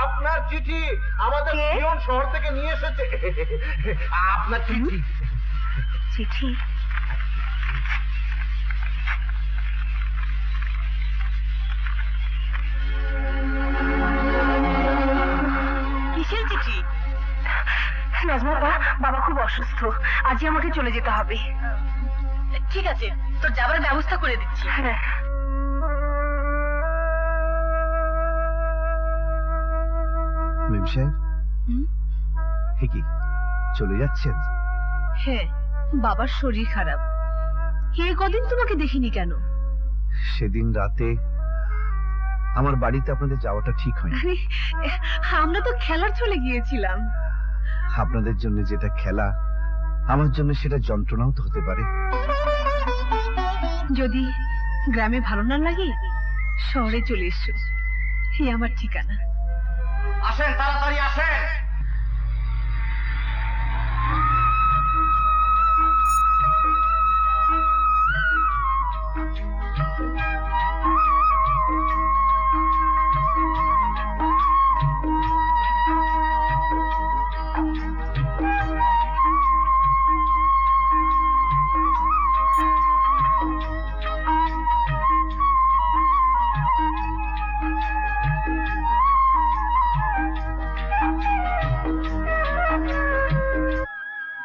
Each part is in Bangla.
আপনার চিঠি আমাদের পিয়ন শহর থেকে নিয়ে এসেছে। আপনার চিঠি। চিঠি? কিসের চিঠি? নাজমা, বাবা খুব অসুস্থ, আজই আমাকে চলে যেতে হবে। ঠিক আছে, তোর যাবার ব্যবস্থা করে দিচ্ছি। হ্যাঁ। মেম সাহেব, কি চলে যাচ্ছেন? হ্যাঁ, বাবার শরীর খারাপ। এই কদিন তোমাকে দেখিনি কেন? সেদিন রাতে আমার বাড়িতে আপনাদের যাওয়াটা ঠিক হয়নি। আমরা তো খেলার চলে গিয়েছিলাম। আপনাদের জন্য যেটা খেলা, আমার জন্য সেটা যন্ত্রণাও তো হতে পারে। যদি গ্রামে ভালো না লাগে, শহরে চলে এসো, এই আমার ঠিকানা। আসেন, তাড়াতাড়ি আসেন।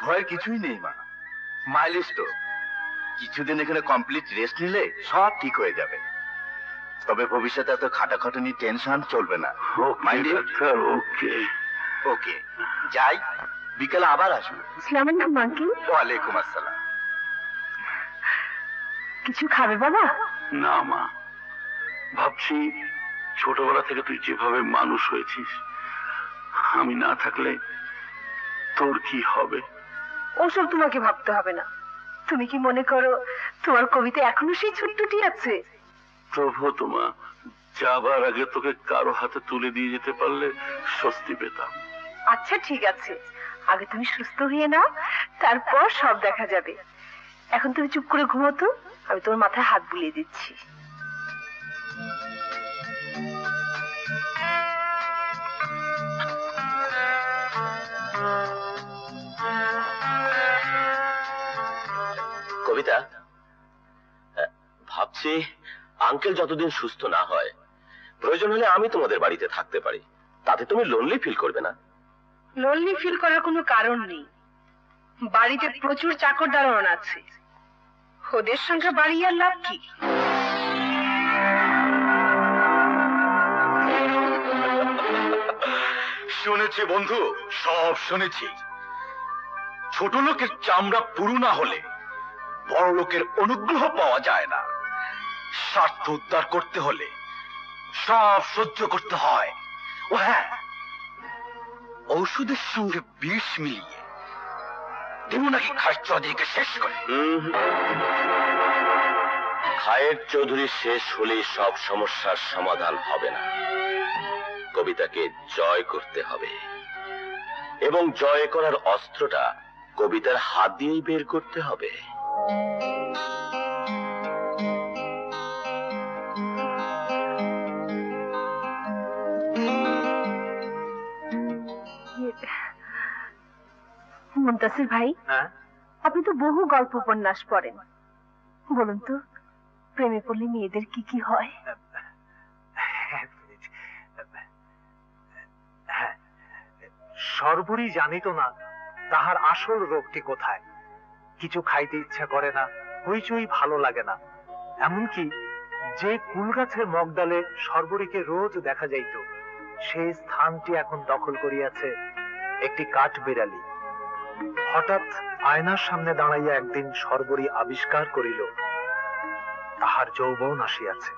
ভয়ের কিছুই নেই মা, মাইলিস তো কিছুদিন এখানে কমপ্লিট রেস্ট নিলে সব ঠিক হয়ে যাবে। তবে ভবিষ্যতে এত খাটাখাটুনি টেনশন চলবে না। ওকে ওকে, যাই, বিকেলে আবার আসবো। আসসালামু আলাইকুম আঙ্কেল। ওয়ালাইকুম আসসালাম। কিছু খাবে বাবা? না মা, ভাবছি ছোটবেলা থেকে তুই যেভাবে মানুষ হয়েছিস, আমি না থাকলে তোর কি হবে? ওসব তোমাকে ভাবতে হবে না। তুমি কি মনে করো তোমার কবিতা এখনো সেই ছোট্টটি আছে? প্রভু, তোমা যাবার আগে তোকে কারো হাতে তুলে দিয়ে যেতে পারলে স্বস্তি পেতাম। আচ্ছা ঠিক আছে, আগে তুমি সুস্থ হয়ে নাও, তারপর সব দেখা যাবে। এখন তুমি চুপ করে ঘুমো তো, আমি তোমার মাথায় হাত বুলিয়ে দিচ্ছি। কবিতা, ভাবছি আঙ্কেল যতদিন সুস্থ না হয়, প্রয়োজন হলে আমি তোমাদের বাড়িতে থাকতে পারি, তাতে তুমি লোনলি ফিল করবে না। লোনলি ফিল করার কোনো কারণ নেই। বাড়িতে প্রচুর চাকর দারোয়ান আছে, ওদের সঙ্গে বাড়ি আর লাভ কি? শুনেছি বন্ধু, সব শুনেছি। ছোট লোকের চামড়া পুরু না হলে বড় লোকের অনুগ্রহ পাওয়া যায় না। স্বার্থ উদ্ধার করতে হলে সব সহ্য করতে হয়। ও হ্যাঁ, ঔষধের সঙ্গে বিষ মিলিয়ে দেব নাকি খায়ের চৌধুরীকে শেষ করে? খায়ের চৌধুরী শেষ হলে সব সমস্যার সমাধান হবে না। কবিতাকে জয় করতে হবে, এবং জয় করার অস্ত্রটা কবিতার হাত দিয়েই বের করতে হবে। মুনতাসির ভাই, আপনি তো বহু গল্প উপন্যাস পড়েন, বলুন তো প্রেমে পড়লে মেয়েদের কি কি হয়? সর্বরই জানিত না তাহার আসল রোগটি কোথায়। কিছু খাইতে ইচ্ছা করে না, হইচই ভালো লাগে না। এমনকি যে কুল গাছের মগডালে সর্বরীকে রোজ দেখা যাইত, সেই স্থানটি এখন দখল করিয়াছে একটি কাঠ বিড়ালি। হঠাৎ আয়নার সামনে দাঁড়াইয়া একদিন সর্বরী আবিষ্কার করিল তাহার যৌবন আসিয়াছে।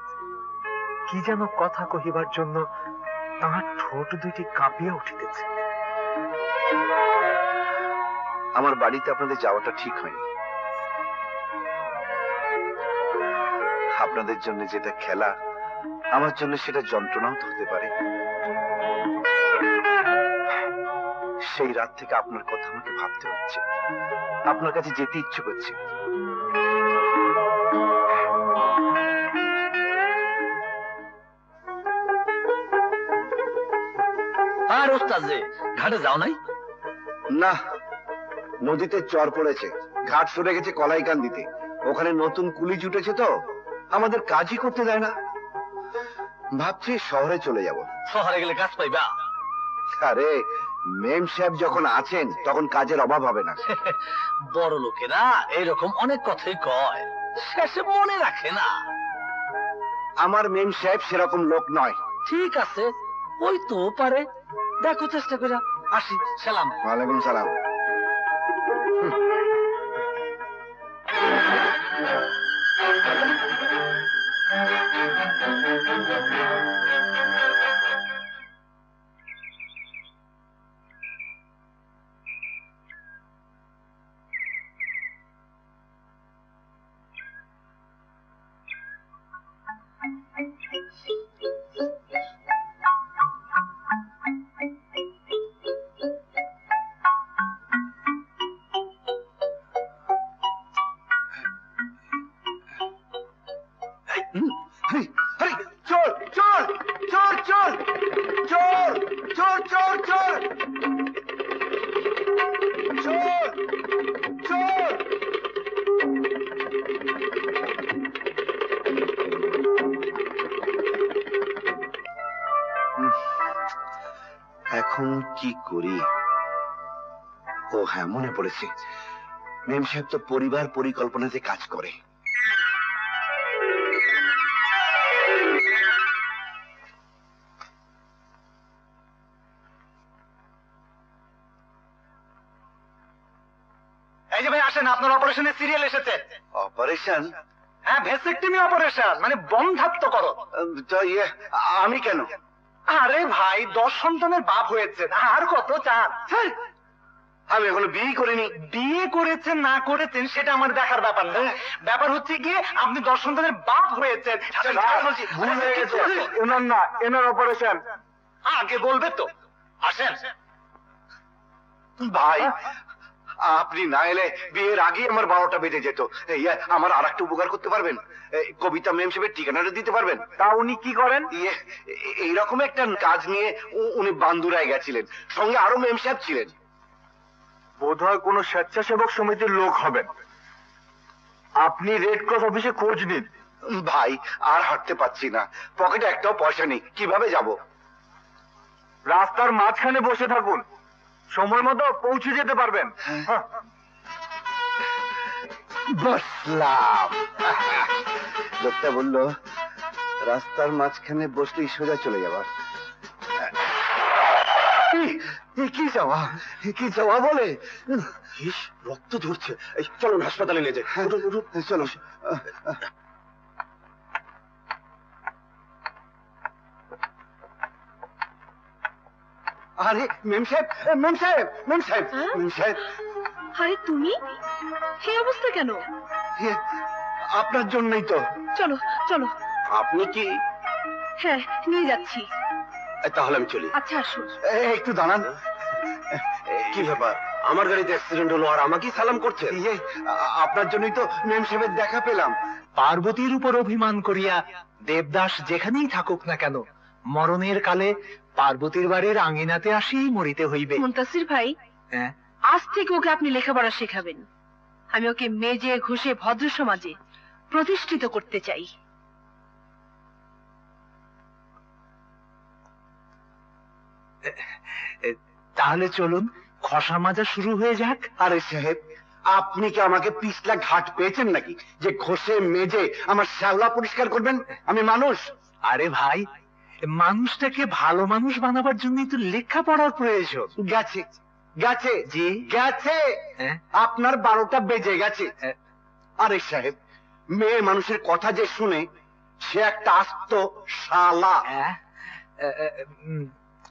কি যেন কথা কহিবার জন্য তাহার ঠোঁট দুইটি কাঁপিয়া উঠিতেছে। আমার বাড়িতে আপনাদের যাওয়াটা ঠিক হয়নি। আপনাদের জন্য যেটা খেলা, আমার জন্য সেটা যন্ত্রণাও তো হতে পারে। সেই রাত থেকে আপনার কথা আমাকে ভাবতে হচ্ছে, আপনার কাছে যেতে ইচ্ছে করছে। যে ঘাটে যাও নাই? না, নদীতে চর পড়েছে, ঘাট সরে গেছে কলাইকান দিতে। ওখানে নতুন কুলি জুটেছে তো আমাদের কাজই করতে দেয় না। ভাবছি শহরে চলে যাব। শহরে গেলে কাজ পাইবা? আরে মেম সাহেব যখন আছেন তখন কাজের অভাব হবে না। বড় লোকেরা এরকম অনেক কথাই কয়, শেষে মনে রাখে না। আমার মেম সাহেব সেরকম লোক নয়। ঠিক আছে, ওই তো পারে, দেখো চেষ্টা করে। আসি, সালাম। ওয়ালাইকুম সালাম। চোর চোর চোর চোর চোর চোর চোর চোর চোর চোর। এখন কি করি? ও হ্যাঁ, মনে পড়েছে, মেম সাহেব তো পরিবার পরিকল্পনাতে কাজ করে। এই যে ভাই আসেন, আপনার অপারেশনের সিরিয়াল এসেছে। অপারেশন? হ্যাঁ, ভেসেক্টমি অপারেশন, মানে বন্ধাত্মকরণ। তো ইয়ে, আমি কেন? আরে ভাই, 10 সন্তানের বাপ হয়েছে, আর কত চান? আমি এখনো বিয়ে করিনি। বিয়ে করেছেন না করেছেন সেটা আমার দেখার ব্যাপার না। ব্যাপার হচ্ছে গিয়ে আপনি 10 সন্তানের বাপ হয়েছেন। ভুল হয়ে গেছে। এনার না, এনার অপারেশন। আগে বলবে তো। আসেন ভাই, আপনি না এলে বিয়ের আগে আমার 12টা বেজে যেত। ইয়ে, আমার আর একটা উপকার করতে পারবেন? কবিতা মেম সাহেবের ঠিকানাটা দিতে পারবেন? তা উনি কি করেন? ইয়ে, এইরকম একটা কাজ নিয়ে উনি বান্দুরায় গেছিলেন, সঙ্গে আরো মেম সাহেব ছিলেন। বোধহয় কোন স্বেচ্ছাসেবক সমিতির লোক হবেন। আপনি রেড ক্রস অফিসে খোঁজ নিন। ভাই, আর হাঁটতে পারছি না, পকেটে একটাও পয়সা নেই, কিভাবে যাব? রাস্তার মাঝখানে বসে থাকুন, সময় মতো পৌঁছে যেতে পারবেন। বসলাম। লোকটা বললো রাস্তার মাঝখানে বসলেই সোজা চলে যাবার। কি যাওয়া, কি যাওয়া বলে? রক্ত ঝরছে, চলুন হাসপাতালে নিয়ে যাই। চলো। আরে মেম সাহেব, মেম সাহেব, মেম সাহেব, মেম সাহেব। আরে তুমি এই অবস্থা কেন? আপনার জন্যই তো। চলো চলো। আপনি কি? হ্যাঁ, নিয়ে যাচ্ছি। তাহলে আমি চলি। আচ্ছা আসুন। একটু দাঁড়ান। কি ব্যাপার, আমার গাড়িতে অ্যাক্সিডেন্ট হলো আর আমাকেই সালাম করছে? আপনার জন্যই তো মেম সাহেবের দেখা পেলাম। পার্বতীর উপর অভিমান করিয়া দেবদাস যেখানেই থাকুক না কেন, মরণের কালে পার্বতীর বাড়ির আঙিনাতে আসিই মরিতে হইবে। মুনতাসির ভাই, হ্যাঁ, আজ থেকে ওকে আপনি লেখাপড়া শেখাবেন। আমি ওকে মেজে ঘষে ভদ্র সমাজে প্রতিষ্ঠিত করতে চাই। তাহলে চলুন, খসা মাজা শুরু হয়ে যাক। আরে সাহেব, আপনি কি আমাকে পিছলা ঘাট পেয়েছেন নাকি যে ঘষে মেজে আমার শ্যাওলা পরিষ্কার করবেন? আমি মানুষ। আরে ভাই, মানুষটাকে ভালো মানুষ বানাবার জন্যই তো লেখাপড়ার প্রয়োজন। গেছে গেছে জি গেছে, হ্যাঁ? আপনার 12টা বেজে গেছে। আরে সাহেব, মেয়ে মানুষের কথা যে শুনে সে একটা আস্ত শালা। হ্যাঁ,